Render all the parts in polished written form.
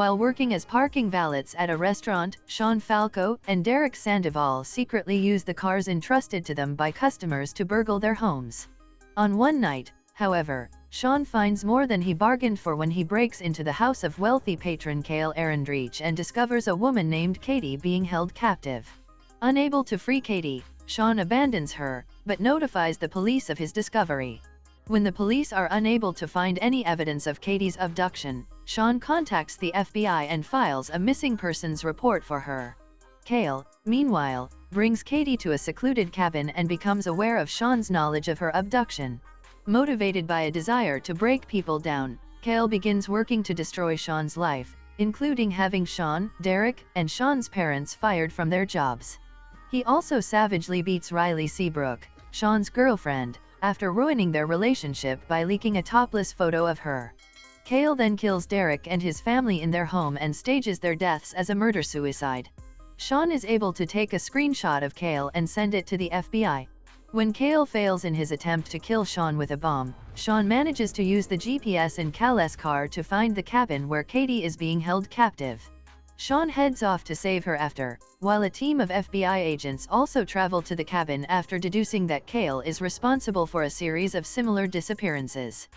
While working as parking valets at a restaurant, Sean Flaco and Derek Sandoval secretly use the cars entrusted to them by customers to burgle their homes. On one night, however, Sean finds more than he bargained for when he breaks into the house of wealthy patron Cale Erendreich and discovers a woman named Katie being held captive. Unable to free Katie, Sean abandons her, but notifies the police of his discovery. When the police are unable to find any evidence of Katie's abduction, Sean contacts the FBI and files a missing persons report for her. Cale, meanwhile, brings Katie to a secluded cabin and becomes aware of Sean's knowledge of her abduction. Motivated by a desire to break people down, Cale begins working to destroy Sean's life, including having Sean, Derek, and Sean's parents fired from their jobs. He also savagely beats Riley Seabrook, Sean's girlfriend, after ruining their relationship by leaking a topless photo of her. Cale then kills Derek and his family in their home and stages their deaths as a murder-suicide. Sean is able to take a screenshot of Cale and send it to the FBI. When Cale fails in his attempt to kill Sean with a bomb, Sean manages to use the GPS in Cale's car to find the cabin where Katie is being held captive. Sean heads off to save her after, while a team of FBI agents also travel to the cabin after deducing that Cale is responsible for a series of similar disappearances.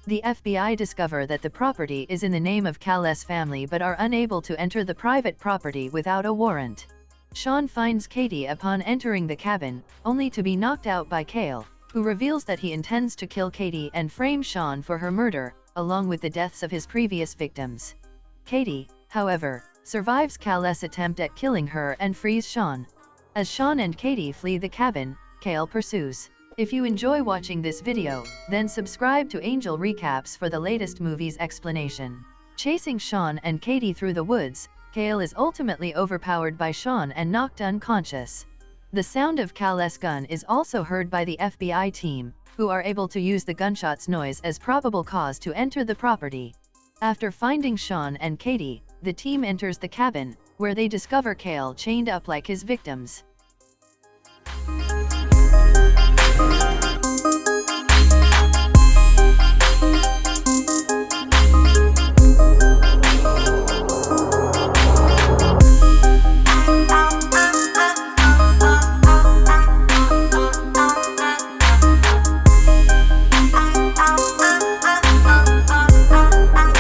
The FBI discover that the property is in the name of Cale's family but are unable to enter the private property without a warrant. Sean finds Katie upon entering the cabin, only to be knocked out by Cale, who reveals that he intends to kill Katie and frame Sean for her murder, along with the deaths of his previous victims. Katie, however, survives Cale's attempt at killing her and frees Sean. As Sean and Katie flee the cabin, Cale pursues. If you enjoy watching this video, then subscribe to Angel Recaps for the latest movies explanation. Chasing Sean and Katie through the woods, Cale is ultimately overpowered by Sean and knocked unconscious. The sound of Cale's gun is also heard by the FBI team, who are able to use the gunshot's noise as probable cause to enter the property. After finding Sean and Katie, the team enters the cabin, where they discover Cale chained up like his victims.